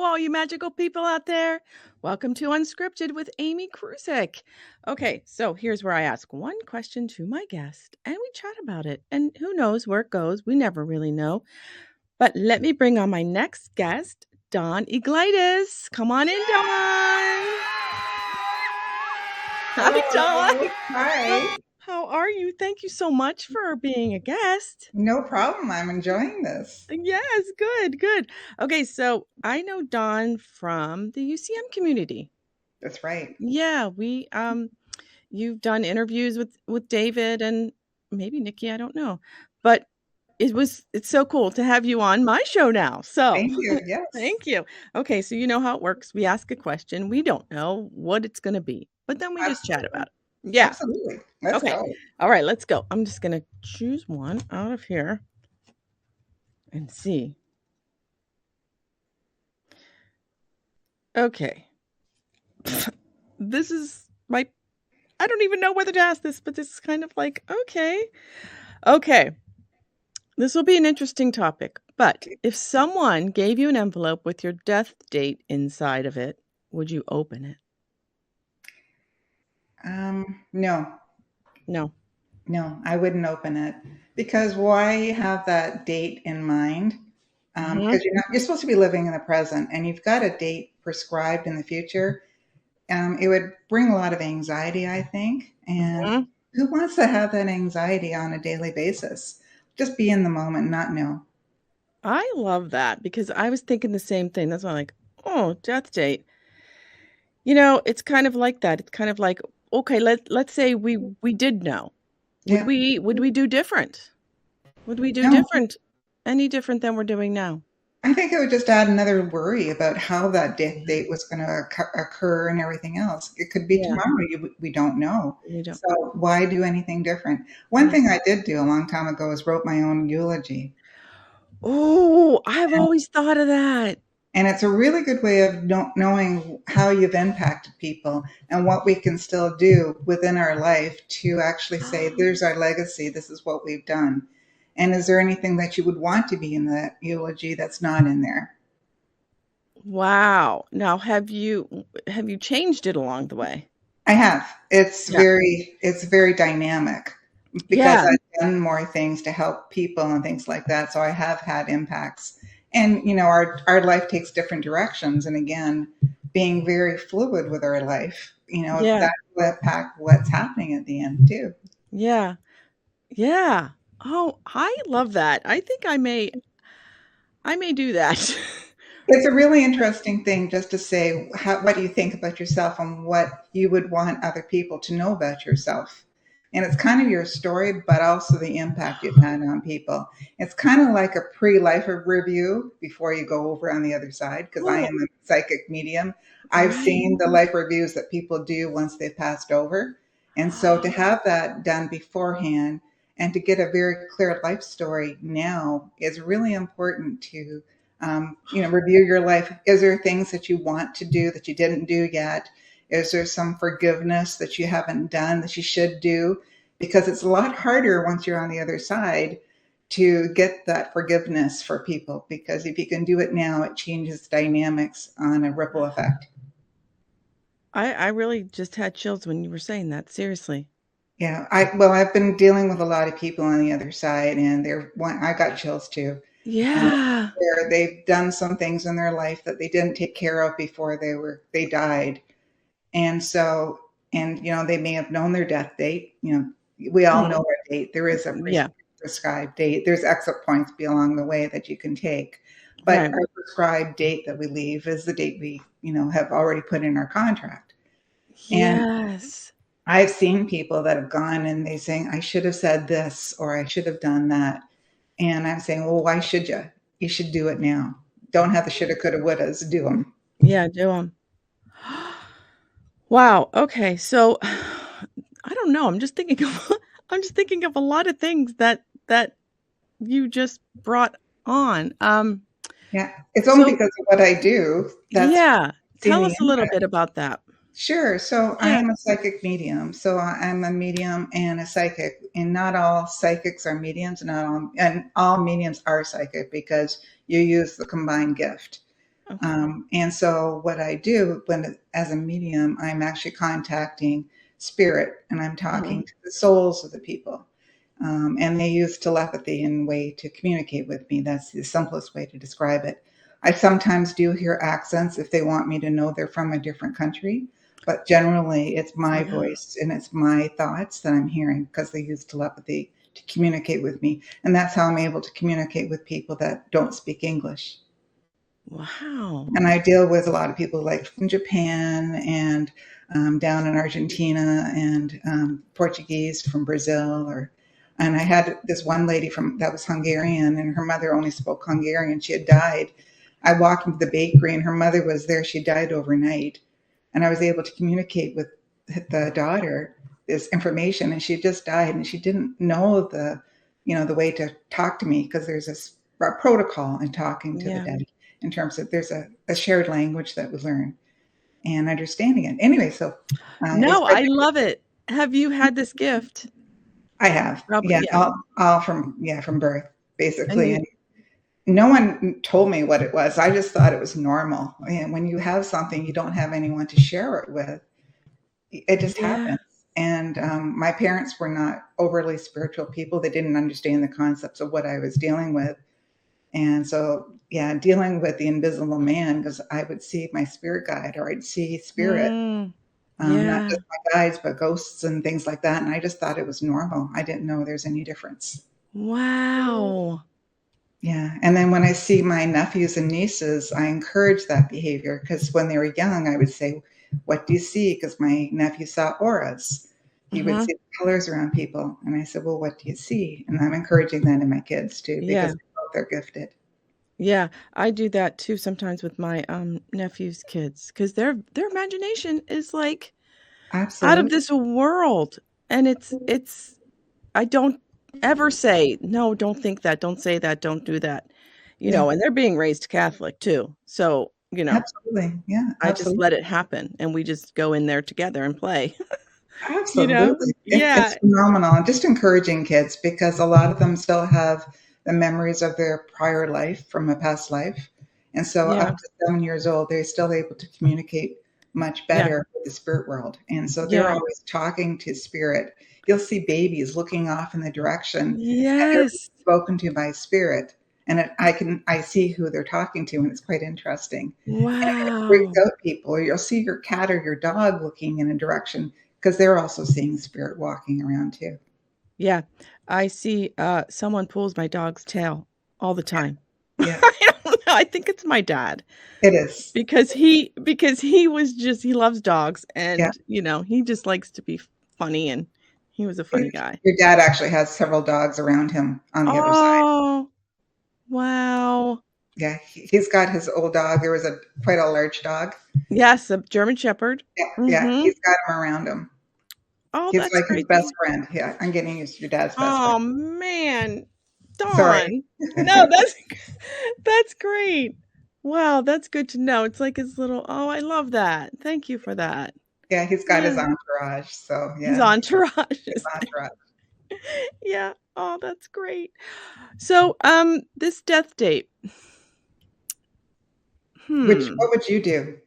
all you magical people out there. Welcome to Unscripted with Amy Kruzic. Okay, so here's where I ask one question to my guest and we chat about it. And who knows where it goes? We never really know. But let me bring on my next guest, Dawn Eglitis. Come on in, Dawn. Hi, Dawn. Hello. Hi. How are you? Thank you so much for being a guest. No problem. I'm enjoying this. Yes, good, good. Okay, so I know Dawn from the UCM community. That's right. Yeah, you've done interviews with David and maybe Nikki, I don't know. But it's so cool to have you on my show now. So, Thank you. Yes. thank you. Okay, so you know how it works. We ask a question. We don't know what it's going to be, but then we just chat Absolutely. about it. Yeah. Absolutely. Let's Okay. go. All right, let's go. I'm just going to choose one out of here and see. Okay. This is I don't even know whether to ask this, but this is kind of like, okay. Okay. This will be an interesting topic, but if someone gave you an envelope with your death date inside of it, would you open it? No, No. I wouldn't open it because why have that date in mind? Mhm. Because you're supposed to be living in the present and you've got a date prescribed in the future. It would bring a lot of anxiety, I think. And Mhm. who wants to have that anxiety on a daily basis? Just be in the moment, not know. I love that because I was thinking the same thing. That's why I'm like, oh, death date. It's kind of like that. It's kind of like, okay, let's say we did know. Would Yeah. we do different? Would we do No, different? Any different than we're doing now? I think it would just add another worry about how that death date was going to occur and everything else. It could be Yeah, tomorrow. We don't know. we don't. So why do anything different? One Yeah. thing I did do a long time ago is wrote my own eulogy. Oh, I've always thought of that. And it's a really good way of knowing how you've impacted people and what we can still do within our life to actually say, there's our legacy. This is what we've done. And is there anything that you would want to be in that eulogy that's not in there? Wow. Now, have you changed it along the way? I have. Yeah. It's very dynamic because Yeah. I've done more things to help people and things like that. So I have had impacts. And our life takes different directions. And again, being very fluid with our life, Yeah. that will impact what's happening at the end too. Yeah. Yeah. Oh, I love that. I think I may do that. It's a really interesting thing just to say, what do you think about yourself and what you would want other people to know about yourself? And it's kind of your story, but also the impact you've had on people. It's kind of like a pre-life review before you go over on the other side, because I Oh, am a psychic medium. I've right. seen the life reviews that people do once they've passed over. And so to have that done beforehand and to get a very clear life story now is really important to review your life. Is there things that you want to do that you didn't do yet? Is there some forgiveness that you haven't done that you should do? Because it's a lot harder once you're on the other side to get that forgiveness for people. Because if you can do it now, it changes dynamics on a ripple effect. I really just had chills when you were saying that. Seriously. Yeah, I've been dealing with a lot of people on the other side, and I got chills too. Um, Yeah. where they've done some things in their life that they didn't take care of before they died. And so, they may have known their death date. We all know Mhm. our date. There is a Yeah. prescribed date. There's exit points along the way that you can take. But Right. our prescribed date that we leave is the date we, have already put in our contract. And Yes. I've seen people that have gone and they saying, I should have said this or I should have done that. And I'm saying, well, why should you? You should do it now. Don't have the shoulda, coulda, wouldas. Do them. Yeah, do 'em. Wow, okay, so, I don't know, I'm just thinking of I'm just thinking of a lot of things that you just brought on, Yeah. It's only so because of what I do that's yeah, seen tell the us a little impact. bit about that. Sure. So I Yeah. am a psychic medium. So I'm a medium and a psychic, and not all psychics are mediums, and all mediums are psychic because you use the combined gift. Okay. And so what I do as a medium, I'm actually contacting spirit and I'm talking Mhm. to the souls of the people. And they use telepathy in a way to communicate with me. That's the simplest way to describe it. I sometimes do hear accents if they want me to know they're from a different country, but generally it's my Yeah. voice and it's my thoughts that I'm hearing because they use telepathy to communicate with me. And that's how I'm able to communicate with people that don't speak English. Wow. And I deal with a lot of people like from Japan and down in Argentina and Portuguese from Brazil. And I had this one lady from that was Hungarian, and her mother only spoke Hungarian. She had died. I walked into the bakery, and her mother was there. She died overnight, and I was able to communicate with the daughter this information, and she just died, and she didn't know the way to talk to me because there's a protocol in talking to the Yeah. dead in terms of there's a shared language that we learn and understanding it. Anyway, so it's No, quite I love it. Have you had this gift? I have, Probably, yeah, yeah. all from birth, And basically, you and no one told me what it was. I just thought it was normal. And when you have something, you don't have anyone to share it with. It just yeah. happens. And my parents were not overly spiritual people. They didn't understand the concepts of what I was dealing with. And so, yeah, dealing with the invisible man, because I would see my spirit guide or I'd see spirit, Mm. not Yeah. just my guides, but ghosts and things like that. And I just thought it was normal. I didn't know there's any difference. Wow. Yeah. And then when I see my nephews and nieces, I encourage that behavior because when they were young, I would say, "What do you see?" Because my nephew saw auras. He would Mhm. see the colors around people. And I said, "Well, what do you see?" And I'm encouraging that in my kids too because Yeah. they're gifted. Yeah, I do that too sometimes with my, nephew's kids, because their imagination is, like, out of Absolutely. this world, and it's I don't ever say, "No, don't think that, don't say that, don't do that," Yeah. and they're being raised Catholic too, so, Absolutely. Yeah, I just absolutely. let it happen, and we just go in there together and play, you know? Absolutely. It's Yeah, phenomenal. And just encouraging kids because a lot of them still have the memories of their prior life from a past life. And so yeah, up to 7 years old, they're still able to communicate much yeah, better with the spirit world. And so they're yeah. always talking to spirit. You'll see babies looking off in the direction and they're being Yes. spoken to by spirit. And I see who they're talking to, and it's quite interesting. And it freaks Wow. out people. Or you'll see your cat or your dog looking in a direction because they're also seeing spirit walking around too. Yeah, I see, someone pulls my dog's tail all the time. Yeah, I don't know, I think it's my dad it is. because he was just he loves dogs Yeah. and, he just likes to be funny, and he was a funny guy. Your dad actually has several dogs around him on the other side. Oh, wow. Yeah, he's got his old dog. There was a quite a large dog. Yes, a German Shepherd. Yeah, yeah, Mhm. he's got him around him. Oh, He's that's like his great to best hear. friend. Yeah, I'm getting used to your dad's best friend. Oh, man. Sorry. Dawn. No, that's that's great. Wow, that's good to know. It's like his little oh, I love that. Thank you for that. Yeah, he's got his Yeah. entourage. So His yeah, entourage his is entourage. yeah. Oh, that's great. So, this death date. Which Hmm. what would you do?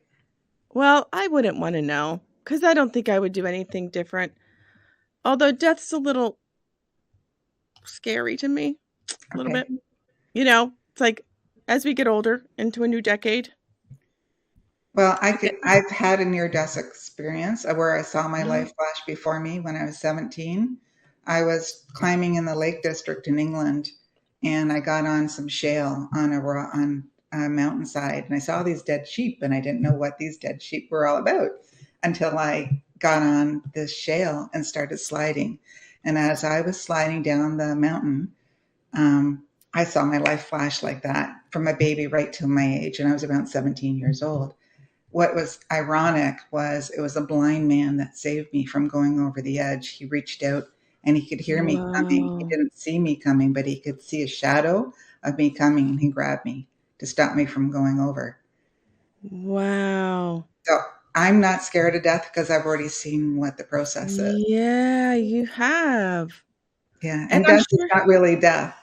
Well, I wouldn't wanna know know because I don't think I would do anything different. Although death's a little scary to me, a little Okay. bit. It's like as we get older into a new decade, Well, we get I've had a near-death experience where I saw my uh, life flash before me when I was 17. I was climbing in the Lake District in England, and I got on some shale on a mountainside, and I saw these dead sheep, and I didn't know what these dead sheep were all about until I got on this shale and started sliding. And as I was sliding down the mountain, I saw my life flash like that from a baby right to my age, and I was about 17 years old. What was ironic was it was a blind man that saved me from going over the edge. He reached out and he could hear me coming. He Whoa. didn't see me coming, but he could see a shadow of me coming and he grabbed me to stop me from going over. Wow. So I'm not scared of death because I've already seen what the process is. Yeah, you have. Yeah. And And I'm death is sure not really death,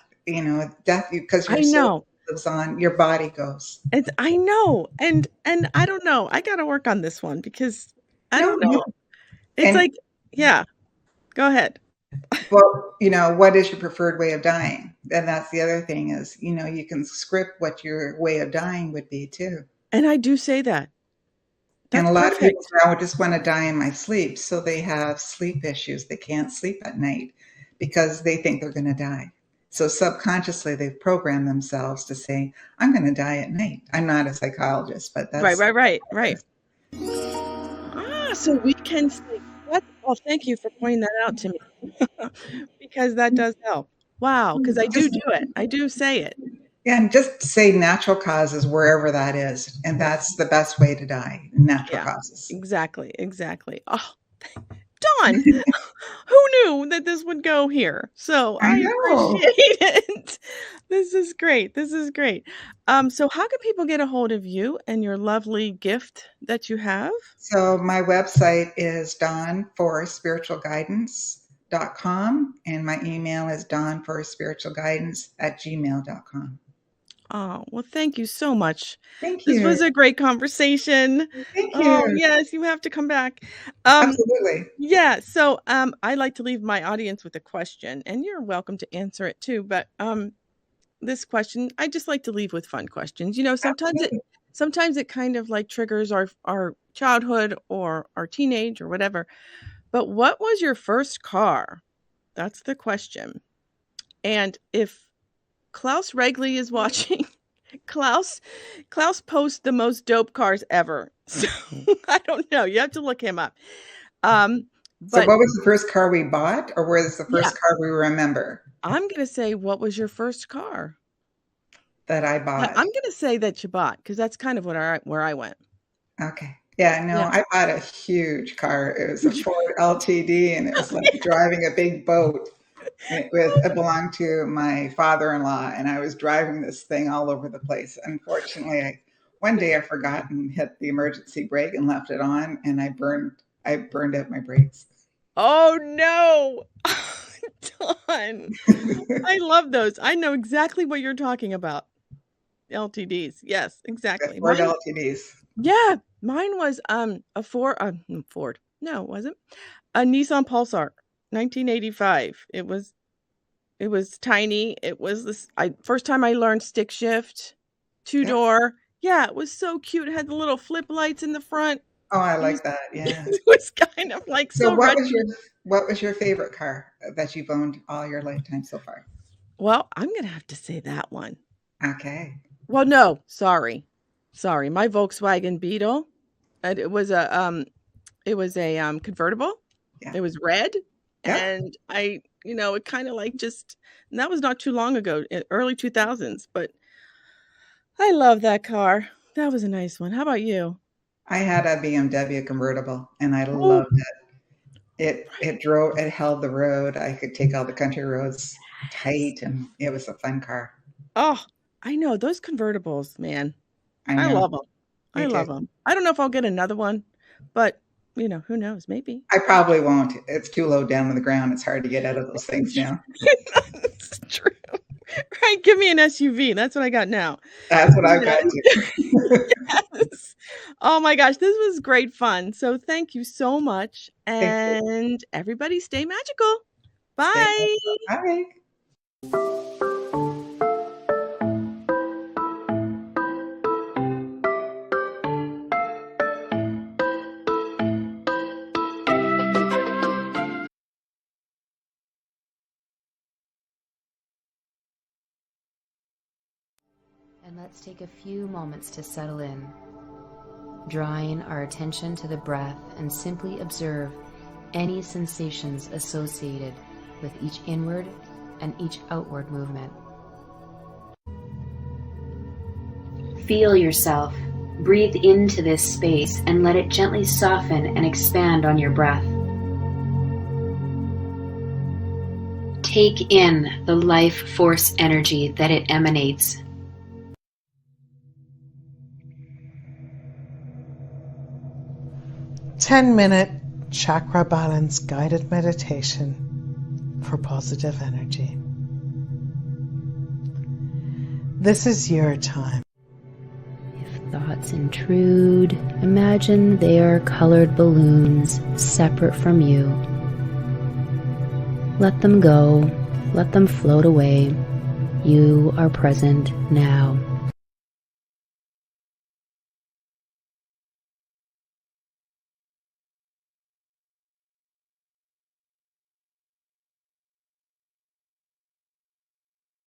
death because you're I so know. lives on, your body goes. I know, and I don't know, I gotta work on this one because I No, don't no. know. It's And like yeah, go ahead. well, what is your preferred way of dying? And that's the other thing is, you can script what your way of dying would be too. And I do say that. And That's a lot of people perfect. say, I would just want to die in my sleep. So they have sleep issues. They can't sleep at night because they think they're going to die. So subconsciously, they've programmed themselves to say, I'm going to die at night. I'm not a psychologist, but Right, that's right, right, right. So we can say that well, thank you for pointing that out to me because that does help. Wow, because I do just, do it. I do say it. yeah, and just say natural causes wherever that is. And that's the best way to die, natural Yeah, causes. exactly, exactly. Oh, Dawn, who knew that this would go here? So I I know. appreciate it. This is great. This is great. So how can people get a hold of you and your lovely gift that you have? So my website is dawnforspiritualguidance.com and my email is dawnforspiritualguidance@gmail.com. Oh, well, thank you so much. Thank This you. was a great conversation. Thank Oh, you. yes, you have to come back. Um, Absolutely. yeah, so, I like to leave my audience with a question, and you're welcome to answer it too, but, this question, I just like to leave with fun questions. Absolutely. Sometimes it kind of, like, triggers our childhood or our teenage or whatever, but what was your first car? That's the question, and if Klaus Regley is watching, Klaus Klaus posts the most dope cars ever. So, I don't know, you have to look him up. Um, So but what was the first car we bought or was the yeah, first car we remember I'm gonna say, what was your first car? that I But bought? I'm gonna say that you bought because that's kind of what where I went. Okay. Yeah, no, Yeah. I bought a huge car. It was a Ford LTD and it was like driving a big boat. It belonged to my father-in-law, and I was driving this thing all over the place. Unfortunately, one day I forgot and hit the emergency brake and left it on, and I burned out my brakes. Oh, no. Dawn. I love those. I know exactly what you're talking about. LTDs. Yes, The exactly. Ford Mine LTDs. yeah, mine was, a Ford. No, it wasn't. A Nissan Pulsar, 1985. It was tiny. It was this I first time I learned stick shift, Yeah. two-door. Yeah, it was so cute. It had the little flip lights in the front. Oh, I It was like that. Yeah. it was kind of, like, So so retro. what was your favorite car that you've owned all your lifetime so far? Well, I'm gonna have to say that one. Okay. Well, no, sorry. Sorry, my Volkswagen Beetle, and it was a convertible. Yeah. It was red, Yeah. and it kinda, like, just and that was not too long ago, early 2000s, but I love that car. That was a nice one. How about you? I had a BMW convertible and I Oh, loved it. It held the road. I could take all the country roads yes. tight and it was a fun car. Oh, I know, those convertibles, man. I I know. love them. I Me too. love them. I don't know if I'll get another one, but, who knows? Maybe. I probably won't. It's too low down on the ground. It's hard to get out of those things now. It's true. Right, give me an SUV, that's what I got now. That's what I've Yeah. got to. Yes. Oh my gosh, this was great fun. So thank you so much, Thank you. and everybody stay magical. Stay Bye. All right. And let's take a few moments to settle in, drawing our attention to the breath and simply observe any sensations associated with each inward and each outward movement. Feel yourself. Breathe into this space and let it gently soften and expand on your breath. Take in the life force energy that it emanates. Ten-minute chakra balance guided meditation for positive energy. This is your time. If thoughts intrude, imagine they are colored balloons separate from you. Let them go. Let them float away. You are present now.